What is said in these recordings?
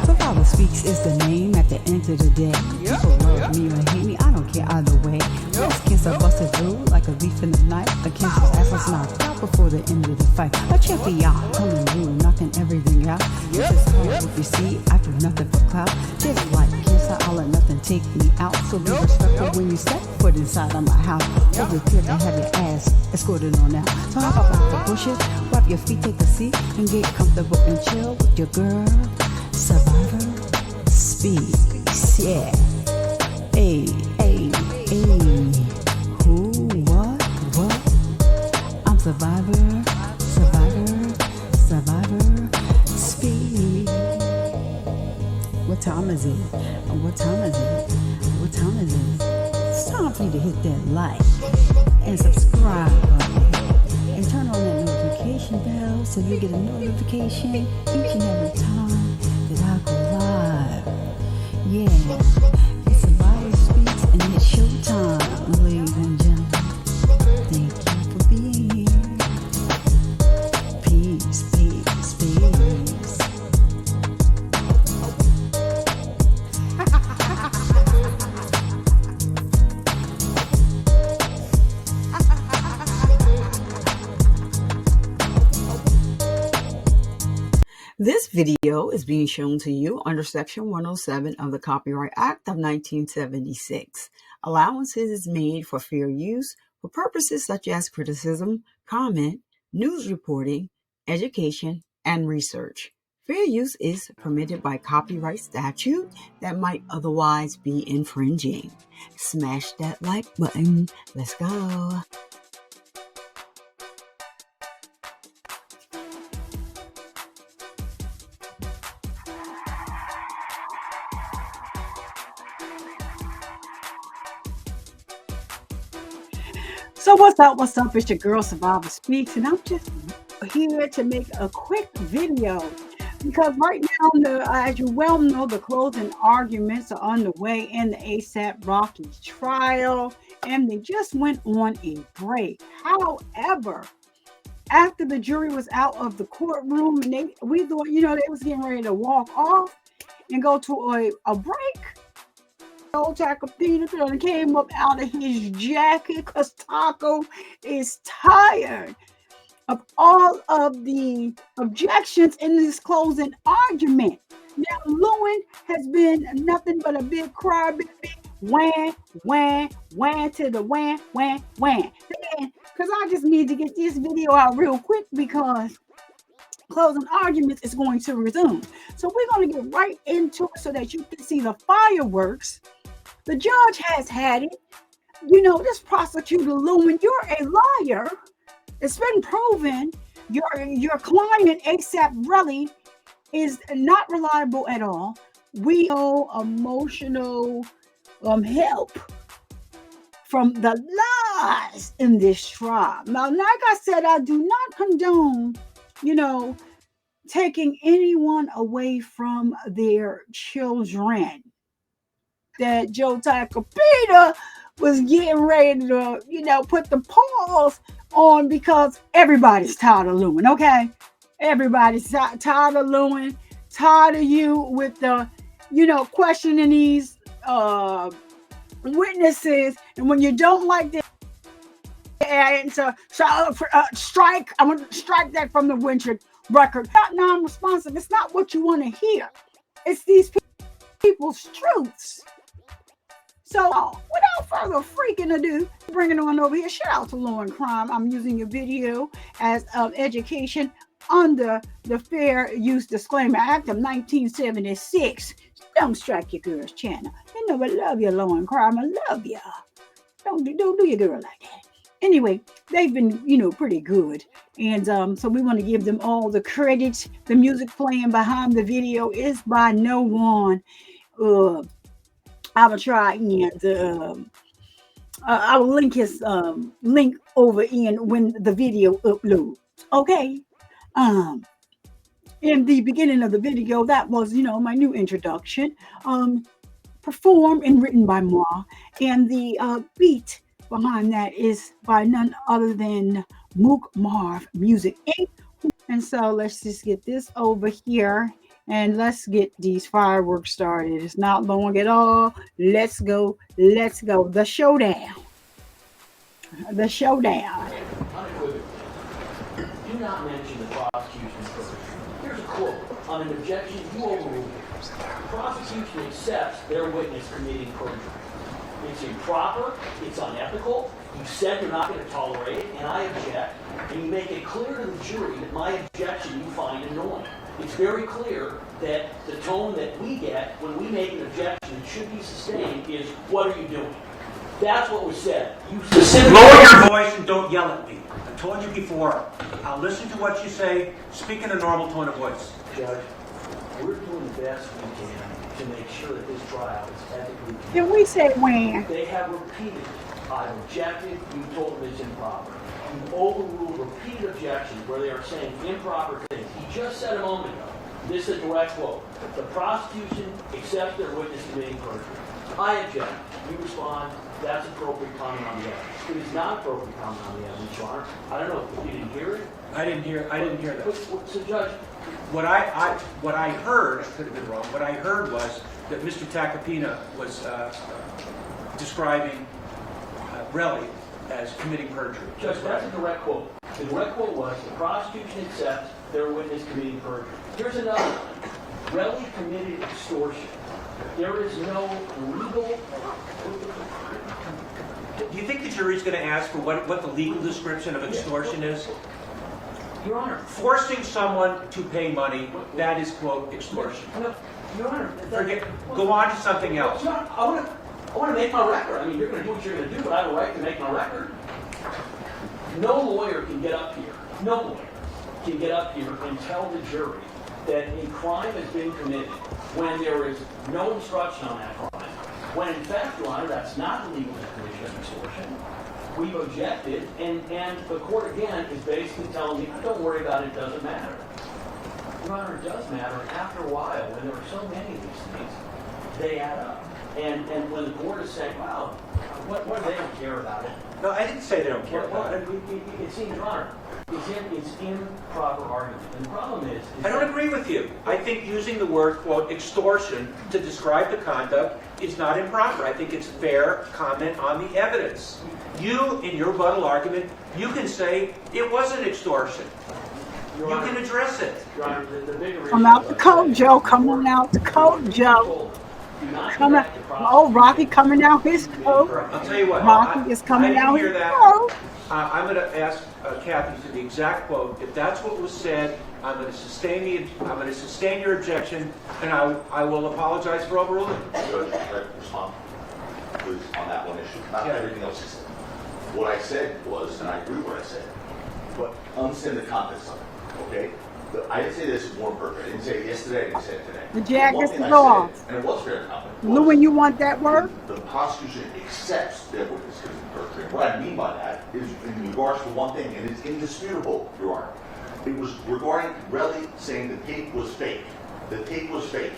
Survivor Speaks is the name at the end of the day. People love me or hate me, I don't care either way. Let's kiss a busted through like a leaf in the night. A kiss is ass is not stop before the end of the fight. A chippy out, coming through, knocking everything out. This is hard if you see, I do nothing for clout. Just like kiss, I'll let nothing take me out. So be respectful when you step foot inside of my house. Over here to have your ass escorted on out. So hop up out the bushes, wipe your feet, take a seat, and get comfortable and chill with your girl. Survivor Speaks, yeah. Hey, hey, hey. Who, what? I'm Survivor Speak. What time is it? What time is it? It's time for you to hit that like and subscribe button and turn on that notification bell so you get a notification each and every time that I go live. Yeah, it's Survivor Speaks and it's showtime, ladies and gentlemen. Thank you for being here. Peace. This video is being shown to you under Section 107 of the Copyright Act of 1976. Allowances is made for fair use for purposes such as criticism, comment, news reporting, education, and research. Fair use is permitted by copyright statute that might otherwise be infringing. Smash that like button. Let's go. So what's up? It's your girl Survivor Speaks, and I'm just here to make a quick video because right now, as you well know, the closing arguments are underway in the A$AP Rocky trial, and they just went on a break. However, after the jury was out of the courtroom, and we thought, they was getting ready to walk off and go to a break. Old Taco Peanut came up out of his jacket because Taco is tired of all of the objections in this closing argument. Now, Lewin has been nothing but a big crybaby, wham to the wham. Because I just need to get this video out real quick because closing arguments is going to resume. So we're going to get right into it so that you can see the fireworks. The judge has had it. This prosecutor Lewin, you're a liar. It's been proven your client A$AP Rocky is not reliable at all. We owe emotional help from the lies in this trial. Now, like I said, I do not condone, taking anyone away from their children. That Joe Tacopita was getting ready to, put the pause on because everybody's tired of Lewin, okay? Everybody's tired of Lewin, tired of you with the, questioning these witnesses. And when you don't like the answer, strike, I'm going to strike that from the Winter record. Not non-responsive. It's not what you want to hear. It's these people's truths. So without further freaking ado, bring it on over here. Shout out to Law and Crime. I'm using your video as education under the Fair Use Disclaimer Act of 1976. Don't strike your girl's channel. I love you, Law and Crime. I love you. Don't do your girl like that. Anyway, they've been, pretty good. And so we want to give them all the credit. The music playing behind the is by no one. I will try and I will link his link over in when the video uploads. Okay. In the beginning of the video, that was, my new introduction. Performed and written by Ma. And the beat behind that is by none other than Mook Marv Music Inc., And so let's just get this over here and let's get these fireworks started. It's not long at all. Let's go. Let's go. The showdown. The showdown. Unequivocally, do not mention the prosecution's version. Here's a quote. On an objection, you overrule it. The prosecution accepts their witness committing perjury. It's improper, it's unethical, you said you're not going to tolerate it, and I object, and you make it clear to the jury that my objection you find annoying. It's very clear that the tone that we get when we make an objection that should be sustained is, what are you doing? That's what was said. You lower your voice and don't yell at me. I told you before, I'll listen to what you say, speak in a normal tone of voice. Judge, we're doing the best we can to make sure that this trial is ethically. Can we say when? They have repeated, I've objected, you told them it's improper. You overruled repeated objections where they are saying improper things. He just said a moment ago, this is a direct quote, the prosecution accepts their witness committing perjury. I object. You respond, that's appropriate comment on the evidence. It is not appropriate comment on the evidence, Your Honor. I don't know if you didn't hear it. I didn't hear that. So, Judge, What I heard, I could have been wrong, what I heard was that Mr. Tacopina was describing Relly as committing perjury. Judge, that's a direct quote. The direct quote was, the prosecution accepts their witness committing perjury. Here's another one. Relly committed extortion. There is no legal... Do you think the jury's going to ask for what the legal description of extortion is? Your Honor. Forcing someone to pay money, that is, quote, extortion. No, Your Honor. Go on to something else. Your Honor, I want to make my record. I mean, you're going to do what you're going to do, but I have a right to make my record. No lawyer can get up here, no lawyer can get up here and tell the jury that a crime has been committed when there is no instruction on that crime. When in fact, Your Honor, that's not the legal definition of extortion. We've objected, and the court again is basically telling me, don't worry about it, it doesn't matter. Your Honor, it does matter. After a while, when there are so many of these things, they add up. And when the court is saying, well, what they don't care about it. No, I didn't say they don't care about it. It seems, Your Honor, it's improper argument. And the problem is I don't agree with you. I think using the word, quote, extortion to describe the conduct is not improper. I think it's fair comment on the evidence. You, in your rebuttal argument, you can say it wasn't extortion. Your You Honor, can address it. Your Honor, the bigger Come issue out the was coat, that- Joe. Come on out the coat, Joe. Do not Come out. direct the Oh, prosecution. Rocky coming out his coat. I'll tell you what. Rocky is coming I out didn't his hear that. coat. I'm going to ask Kathy for the exact quote. If that's what was said, I'm going to sustain your objection, and I will apologize for overruling. Judge, can I respond, please, on that one issue? Not Yeah. everything else you said. What I said was, and I agree with what I said, but understand the context of it, okay? I didn't say this is more perfect. I didn't say it yesterday, I didn't say it today. The jacket's One thing I off. said, and it was fair comment. Lou, you want that word? The prosecution accepts their witness committing perjury. And what I mean by that is in regards to one thing, and it's indisputable, Your Honor. It was regarding Relly saying the tape was fake. The tape was fake.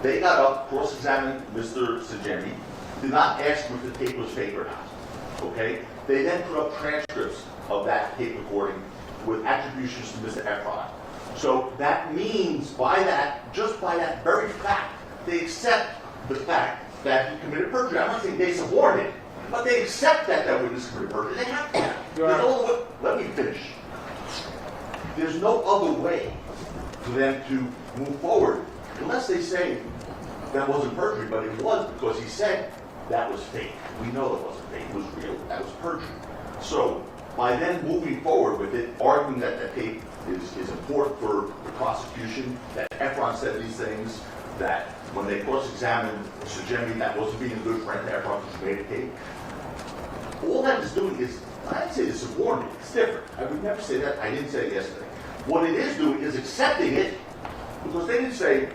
They got up, cross-examined Mr. Sajemi, did not ask him if the tape was fake or not. Okay? They then put up transcripts of that tape recording with attributions to Mr. Efron. So that means by that, just by that very fact, they accept the fact that he committed perjury. I'm not saying they support it, but they accept that that witness committed perjury. They have to. Let me finish. There's no other way for them to move forward unless they say that wasn't perjury, but it was because he said that was fake. We know it wasn't fake. It was real. That was perjury. So by then moving forward with it, arguing that that tape is important for the prosecution, that Efron said these things, that when they cross-examined Sajemi, that wasn't being a good friend to Efron because he made a tape. All that is doing is, I didn't say this is warning, it's different. I would never say that. I didn't say it yesterday. What it is doing is accepting it because they didn't say,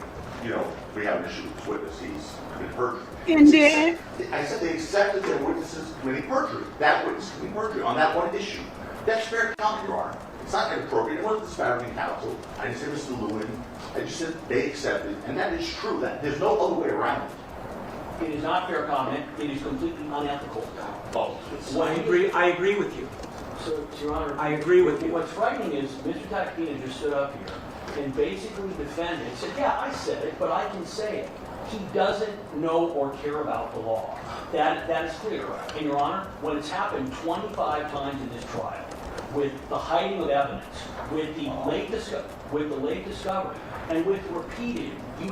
you know, we have an issue with this witness, he's committed perjury. And then? I said they accepted their witnesses committing perjury. That witness committing perjury on that one issue. That's fair comment, Your Honor. It's not inappropriate. It wasn't disparaging counsel. I didn't say Mr. Lewin. I just said they accepted, and that is true. That there's no other way around it. It is not fair comment. It is completely unethical. Oh, I agree with you. So, Your Honor, I agree with you. What's frightening is Mr. Tacopina just stood up here and basically defended, said, yeah, I said it, but I can say it. He doesn't know or care about the law. That is clear. And Your Honor, when it's happened 25 times in this trial, with the hiding of evidence, with the late discovery, and with repeated, you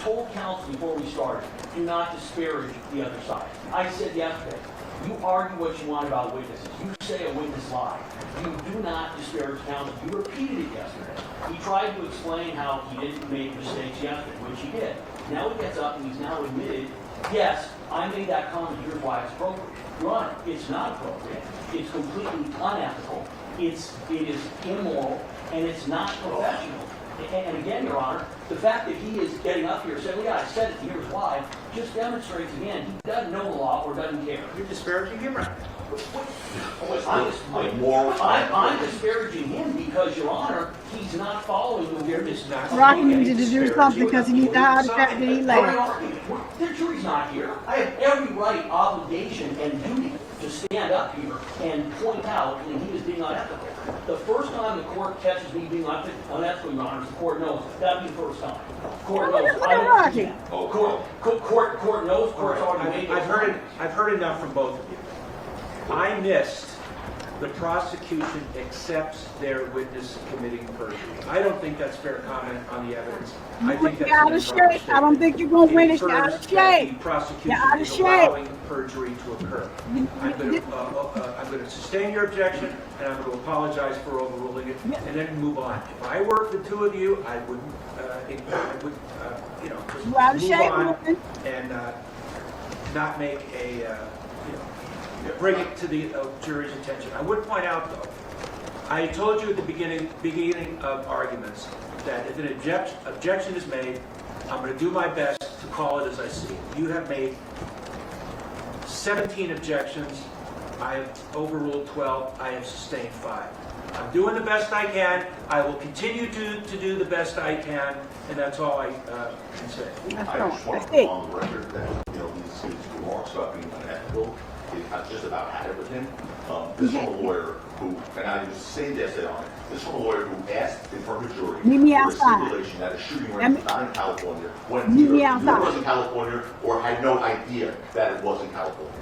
told counsel before we started, do not disparage the other side. I said yesterday, you argue what you want about witnesses. You say a witness lied. You do not disparage counsel. You repeated it yesterday. He tried to explain how he didn't make mistakes yesterday, which he did. Now he gets up and he's now admitted, yes, I made that comment, here's why it's appropriate. Your Honor, it's not appropriate. It's completely unethical. It is immoral, and it's not professional. And again, Your Honor, the fact that he is getting up here saying, well, yeah, I said it, here's why, just demonstrates again he doesn't know the law or doesn't care. You're disparaging him right now. I'm disparaging him because, Your Honor, he's not following the witness. Rocky needed to do something because he needs to hide the fact that he laughed. The jury's not here. I have every right, obligation, and duty to stand up here and point out when he is being unethical. The first time the court catches me being unethical, Your Honor, the court knows. That'll be the first time. Court knows. Court knows. Court's already made it. I've heard enough from both of you. I missed the prosecution accepts their witness committing perjury. I don't think that's fair comment on the evidence. I think that's out of shape. I don't think you're going to win it. You're out of shape. The prosecution is allowing perjury to occur. I'm going to sustain your objection, and I'm going to apologize for overruling it, and then move on. If I worked the two of you, I wouldn't. Just You're out of move shape, on woman. and not make a. Bring it to the jury's attention. I would point out, though, I told you at the beginning of arguments that if an objection is made, I'm going to do my best to call it as I see it. You have made 17 objections. I have overruled 12. I have sustained 5. I'm doing the best I can. I will continue to do the best I can, and that's all I can say. I just want to put on the record that these remarks about being unethical is not just about had it with him. This from a lawyer who, and I was saying yesterday on it, this from a lawyer who asked in front of a jury for a stipulation that a shooting range was not in California when either it was in California or had no idea that it was in California.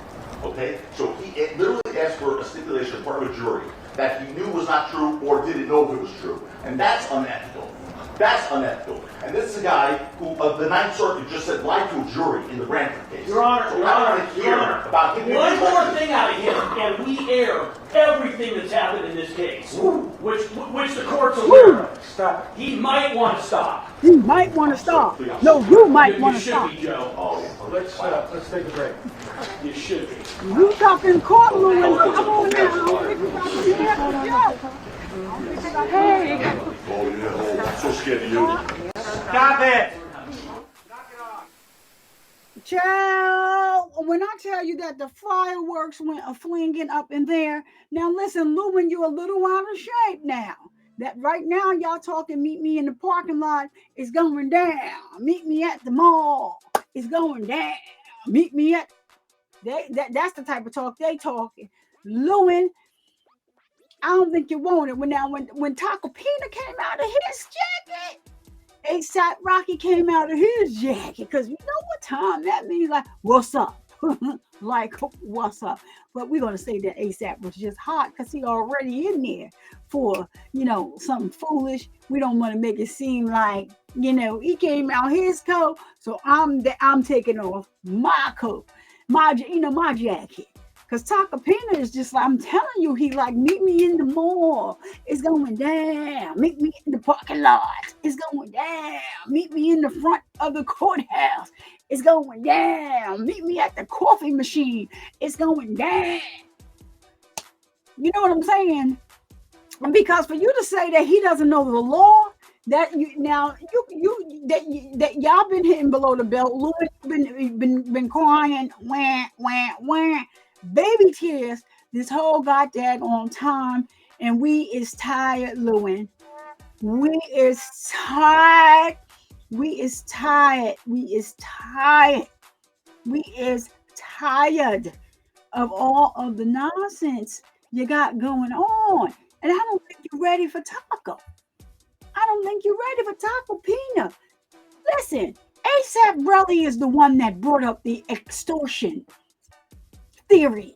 Okay? So he literally asked for a stipulation in front of a jury that he knew was not true or didn't know if it was true. And that's unethical. That's unethical. And this is a guy who, the Ninth Circuit, just said lied to a jury in the Branford case. Your Honor, so I want to hear about him. One more thing out of him, and we air everything that's happened in this case, which the court's aware of. Stop. He might want to stop. He might want to stop. No, you might want to stop. You should be, Joe. Oh, Let's take a break. You should be. You talking courtroom? Come on now. Hey. I'm so scared of you. Stop it! Knock it off. Child, when I tell you that the fireworks went a-flinging up in there, now listen, Lewin, you're a little out of shape now. That right now y'all talking, meet me in the parking lot, it's going down. Meet me at the mall, it's going down. Meet me at, that's the type of talk they talking. Lewin, I don't think you want it. When Tacopina came out of his jacket, ASAP Rocky came out of his jacket, because you know what time that means, like, what's up? Like, what's up? But we're going to say that ASAP was just hot because he already in there for, something foolish. We don't want to make it seem like, he came out his coat, so I'm taking off my coat, my jacket. Because Tacopina is just like, I'm telling you, he like, meet me in the mall. It's going down. Meet me in the parking lot. It's going down. Meet me in the front of the courthouse. It's going down. Meet me at the coffee machine. It's going down. You know what I'm saying? And because for you to say that he doesn't know the law, that y'all been hitting below the belt. Louis been crying, wah, baby tears this whole goddamn time, and we is tired, Lewin. We is tired. We is tired of all of the nonsense you got going on. And I don't think you're ready for Taco. I don't think you're ready for Taco Pina. Listen, ASAP Rocky is the one that brought up the extortion theory,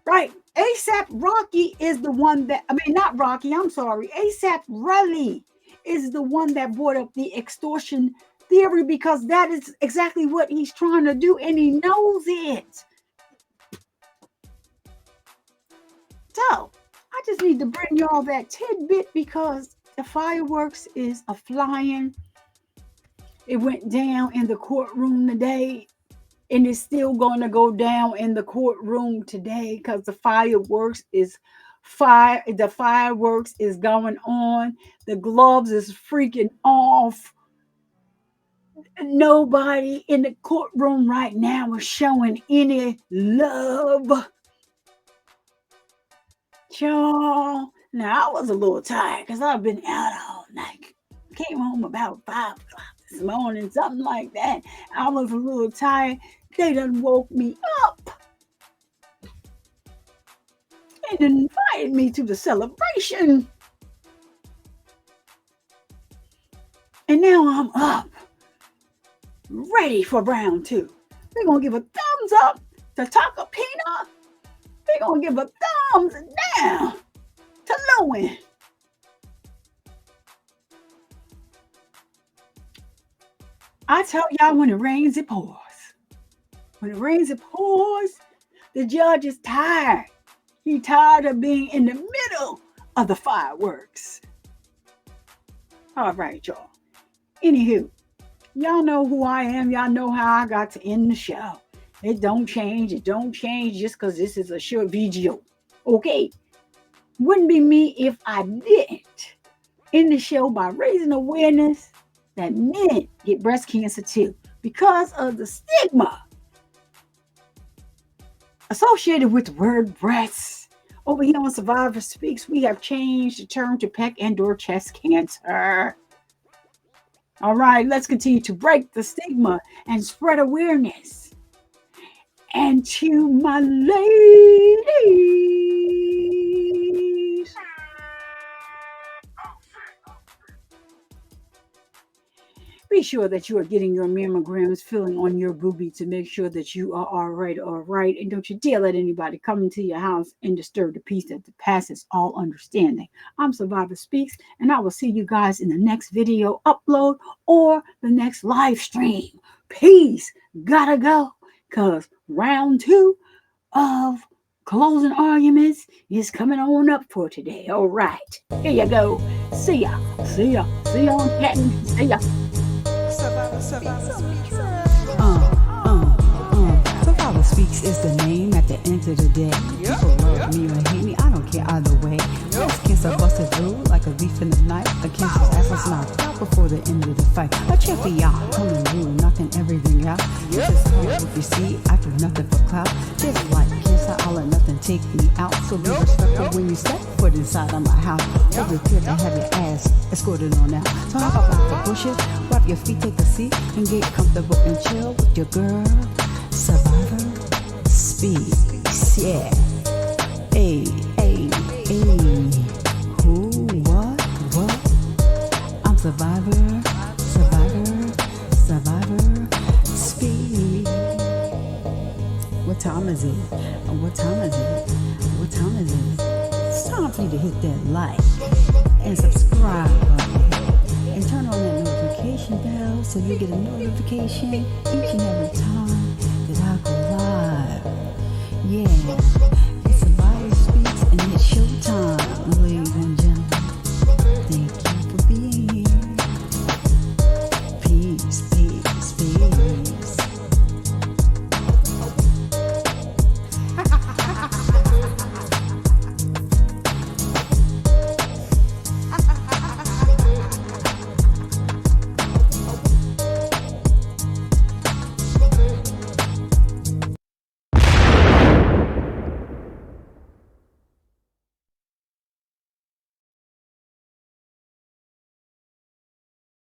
right? ASAP Rocky is the one that, not Rocky, I'm sorry. ASAP Rocky is the one that brought up the extortion theory because that is exactly what he's trying to do and he knows it. So, I just need to bring y'all that tidbit because the fireworks is a flying. It went down in the courtroom today, and it's still going to go down in the courtroom today because the fireworks is going on. The gloves is freaking off. Nobody in the courtroom right now is showing any love. Y'all, now I was a little tired because I've been out all night. Came home about 5 o'clock this morning, something like that. I was a little tired. They done woke me up. They done invited me to the celebration. And now I'm up, ready for round 2. We're going to give a thumbs up to Taco Pina. We're going to give a thumbs down to Lowen. I tell y'all, when it rains, it pours. When it rains, it pours. The judge is tired. He's tired of being in the middle of the fireworks. All right, y'all. Anywho, y'all know who I am. Y'all know how I got to end the show. It don't change. It don't change just because this is a short video. Okay? Wouldn't be me if I didn't end the show by raising awareness that men get breast cancer too because of the stigma associated with the word breast. Over here on Survivor Speaks, we have changed the term to peck and/or chest cancer. All right, let's continue to break the stigma and spread awareness. And to my ladies, be sure that you are getting your mammograms, filling on your boobie to make sure that you are all right. And don't you dare let anybody come into your house and disturb the peace that passes all understanding. I'm Survivor Speaks, and I will see you guys in the next video upload or the next live stream. Peace. Gotta go, because round 2 of closing arguments is coming on up for today. All right. Here you go. See ya. See ya. See ya on Canton. See ya. Survivor Speaks is the name at the end of the day. People love me or hate me, I don't care either way. Breast cancer busted through like a thief in the night. The cancer's ass was knocked out before the end of the fight. A champion coming through, knocking everything out. This is hard if you see, I do nothing for clout. Just like cancer, I'll let nothing take me out. So be respectful when you step foot inside of my house. Over here to have your ass escorted on out. So hop up out the bushes, wipe your feet, take a seat, and get comfortable and chill with your girl. Survivor Speaks, yeah. Hey, hey, hey. Who, what? I'm Survivor Speaks. What time is it? What time is it? It's time for you to hit that like and subscribe button and turn on that notification bell so you get a notification each and every time that I go live. Yeah.